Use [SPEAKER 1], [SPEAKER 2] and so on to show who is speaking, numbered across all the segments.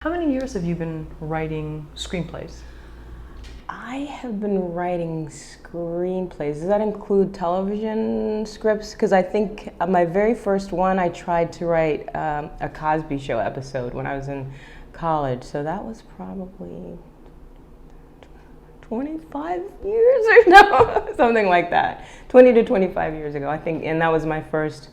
[SPEAKER 1] How many years have you been writing screenplays?
[SPEAKER 2] I have been writing screenplays. Does that include television scripts? Because I think my very first one, I tried to write a Cosby Show episode when I was in college. So that was probably 25 years or no, something like that. 20 to 25 years ago, I think. And that was my first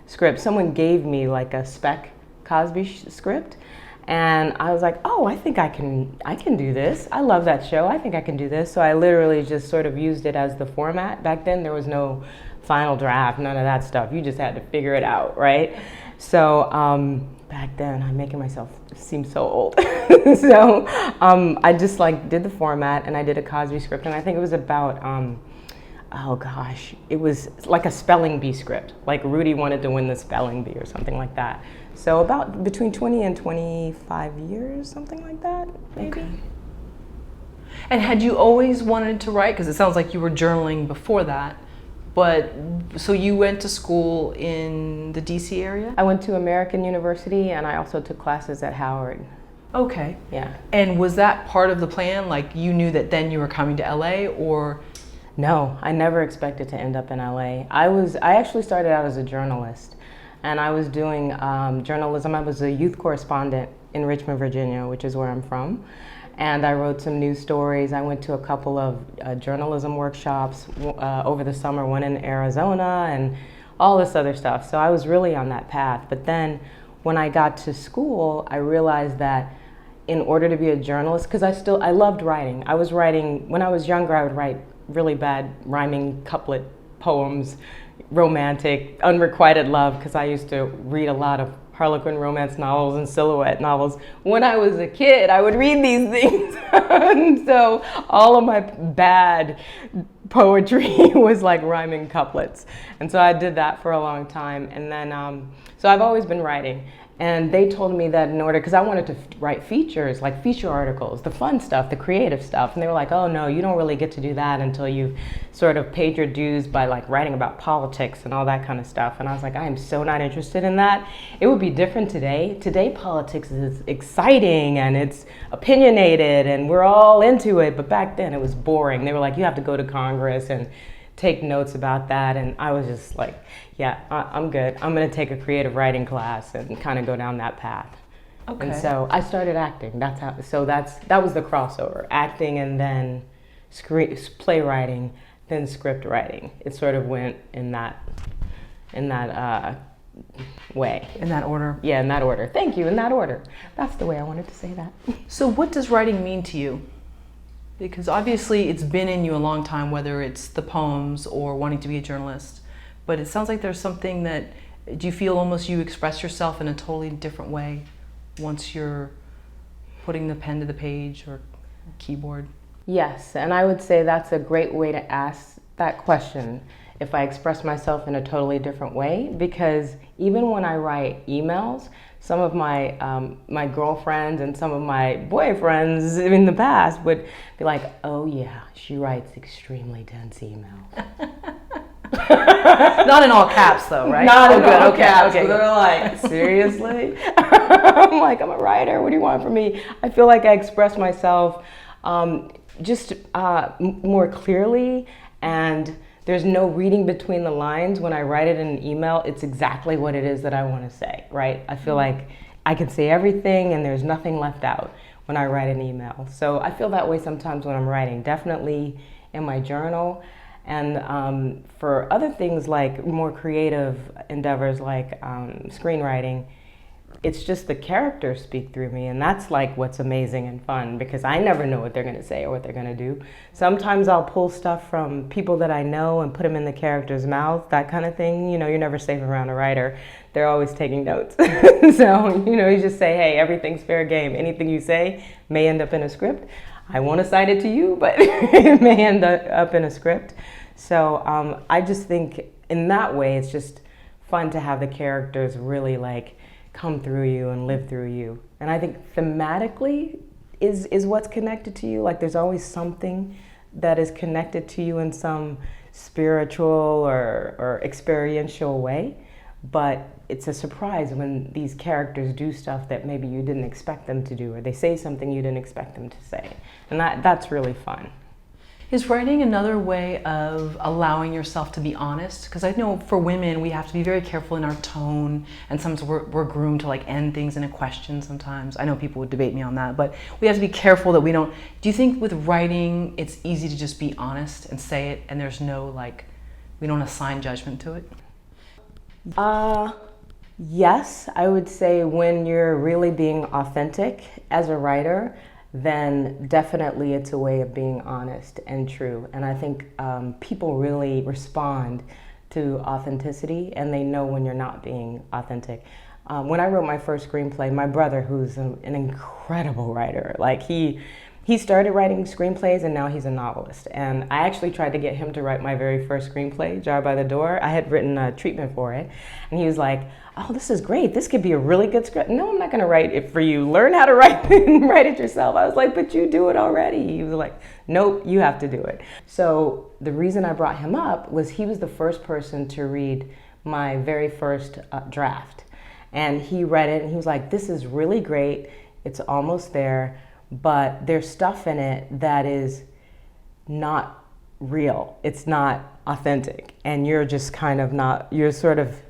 [SPEAKER 2] script. Someone gave me like a spec Cosby script. And I was like, oh, I think I can do this. I love that show. I think I can do this. So I literally just sort of used it as the format. Back then, there was no final draft, none of that stuff. You just had to figure it out, right? So back then, I'm making myself seem so old. So I just like did the format, and I did a Cosby script, and I think it was about, oh gosh, it was like a spelling bee script. Like Rudy wanted to win the spelling bee or something like that. So about between 20 and 25 years, something like that, maybe.
[SPEAKER 1] Okay. And had you always wanted to write? Because it sounds like you were journaling before that. But so you went to school in the DC area?
[SPEAKER 2] I went to American University, and I also took classes at Howard.
[SPEAKER 1] Okay.
[SPEAKER 2] Yeah.
[SPEAKER 1] And was that part of the plan? Like you knew that then you were coming to LA, or?
[SPEAKER 2] No, I never expected to end up in LA. I actually started out as a journalist, and I was doing journalism. I was a youth correspondent in Richmond, Virginia, which is where I'm from. And I wrote some news stories. I went to a couple of journalism workshops over the summer, one in Arizona and all this other stuff. So I was really on that path. But then when I got to school, I realized that in order to be a journalist, because I loved writing. I was writing, when I was younger, I would write really bad rhyming couplet poems, romantic, unrequited love, because I used to read a lot of Harlequin romance novels and silhouette novels. When I was a kid, I would read these things. And so all of my bad poetry was like rhyming couplets. And so I did that for a long time. And then, so I've always been writing. And they told me that in order, because I wanted to write features, like feature articles, the fun stuff, the creative stuff. And they were like, oh no, you don't really get to do that until you've sort of paid your dues by like writing about politics and all that kind of stuff. And I was like, I am so not interested in that. It would be different today. Today politics is exciting and it's opinionated and we're all into it. But back then it was boring. They were like, you have to go to Congress and take notes about that, and I was just like, yeah, I'm good. I'm gonna take a creative writing class and kind of go down that path.
[SPEAKER 1] Okay.
[SPEAKER 2] And so I started acting. That was the crossover, acting and then playwriting, then script writing. It sort of went in that way.
[SPEAKER 1] In that order?
[SPEAKER 2] Yeah, in that order. Thank you, in that order. That's the way I wanted to say that.
[SPEAKER 1] So what does writing mean to you? Because obviously it's been in you a long time, whether it's the poems or wanting to be a journalist. But it sounds like there's something that, do you feel almost you express yourself in a totally different way once you're putting the pen to the page or keyboard?
[SPEAKER 2] Yes, and I would say that's a great way to ask that question, if I express myself in a totally different way, because even when I write emails, some of my girlfriends and some of my boyfriends in the past would be like, oh yeah, she writes extremely dense emails.
[SPEAKER 1] Not in all caps though, right?
[SPEAKER 2] Not in all caps.
[SPEAKER 1] Okay.
[SPEAKER 2] They're like, seriously? I'm like, I'm a writer. What do you want from me? I feel like I express myself just more clearly, and there's no reading between the lines. When I write it in an email, it's exactly what it is that I want to say, right? I feel like I can say everything and there's nothing left out when I write an email. So I feel that way sometimes when I'm writing, definitely in my journal. And for other things like more creative endeavors like screenwriting, it's just the characters speak through me, and that's like what's amazing and fun, because I never know what they're going to say or what they're going to do. Sometimes I'll pull stuff from people that I know and put them in the character's mouth, that kind of thing. You know, you're never safe around a writer. They're always taking notes. So, you know, you just say, hey, everything's fair game. Anything you say may end up in a script. I won't assign it to you, but it may end up in a script. So I just think in that way, it's just fun to have the characters really like come through you and live through you. And I think thematically is what's connected to you. Like there's always something that is connected to you in some spiritual or experiential way. but it's a surprise when these characters do stuff that maybe you didn't expect them to do, or they say something you didn't expect them to say. And that's really fun.
[SPEAKER 1] Is writing another way of allowing yourself to be honest? Because I know for women, we have to be very careful in our tone, and sometimes we're groomed to like end things in a question sometimes. I know people would debate me on that, but we have to be careful that we don't. Do you think with writing, it's easy to just be honest and say it, and there's no like, we don't assign judgment to it?
[SPEAKER 2] Yes, I would say when you're really being authentic as a writer, then definitely it's a way of being honest and true. And I think people really respond to authenticity, and they know when you're not being authentic. When I wrote my first screenplay, my brother, who's an incredible writer, like he started writing screenplays and now he's a novelist. And I actually tried to get him to write my very first screenplay, Jar by the Door. I had written a treatment for it, and he was like, "Oh, this is great. This could be a really good script." "No, I'm not going to write it for you. Learn how to write it and write it yourself." I was like, "But you do it already." He was like, "Nope, you have to do it." So the reason I brought him up was he was the first person to read my very first draft. And he read it and he was like, "This is really great. It's almost there, but there's stuff in it that is not real. It's not authentic. And you're just kind of not, you're sort of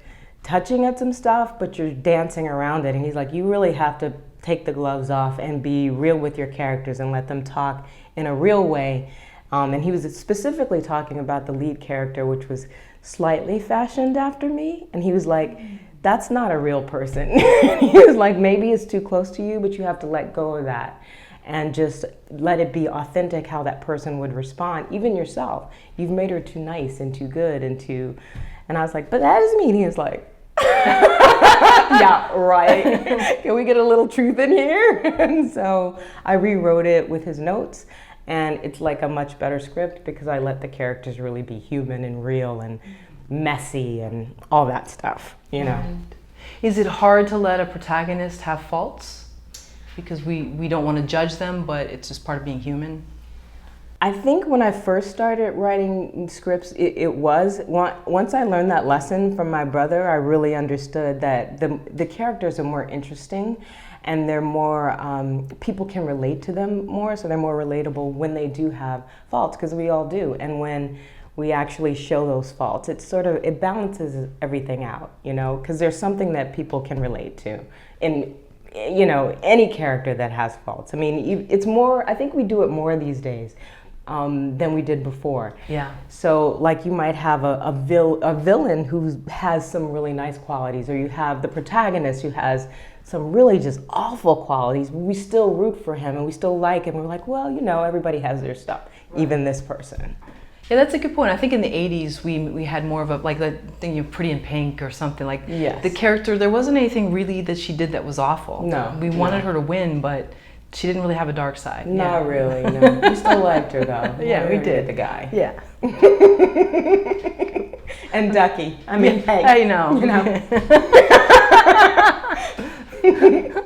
[SPEAKER 2] touching at some stuff, but you're dancing around it." And he's like, "You really have to take the gloves off and be real with your characters and let them talk in a real way." And he was specifically talking about the lead character, which was slightly fashioned after me. And he was like, "That's not a real person." He was like, "Maybe it's too close to you, but you have to let go of that and just let it be authentic how that person would respond. Even yourself, you've made her too nice and too good and too..." And I was like, "But that is me." And he was like, "Yeah, right. Can we get a little truth in here?" And so I rewrote it with his notes, and it's like a much better script because I let the characters really be human and real and messy and all that stuff, you know.
[SPEAKER 1] And is it hard to let a protagonist have faults? Because we don't want to judge them, but it's just part of being human.
[SPEAKER 2] I think when I first started writing scripts, it was, once I learned that lesson from my brother, I really understood that the characters are more interesting and they're more, people can relate to them more, so they're more relatable when they do have faults, because we all do. And when we actually show those faults, it balances everything out, you know, because there's something that people can relate to in, you know, any character that has faults. I mean, it's more, I think we do it more these days than we did before.
[SPEAKER 1] Yeah.
[SPEAKER 2] So like you might have a villain who has some really nice qualities, or you have the protagonist who has some really just awful qualities. We still root for him and we still like him. We're like, well, you know, everybody has their stuff, even this person.
[SPEAKER 1] Yeah, that's a good point. I think in the 80s we had more of a, like the thing, Pretty in Pink or something, like
[SPEAKER 2] Yes.
[SPEAKER 1] the character, there wasn't anything really that she did that was awful.
[SPEAKER 2] No.
[SPEAKER 1] We wanted her to win, but she didn't really have a dark side.
[SPEAKER 2] Not really, no. We still liked her though.
[SPEAKER 1] Yeah, we did.
[SPEAKER 2] The guy.
[SPEAKER 1] Yeah.
[SPEAKER 2] And Ducky. I mean, hey.
[SPEAKER 1] I know.
[SPEAKER 2] You know.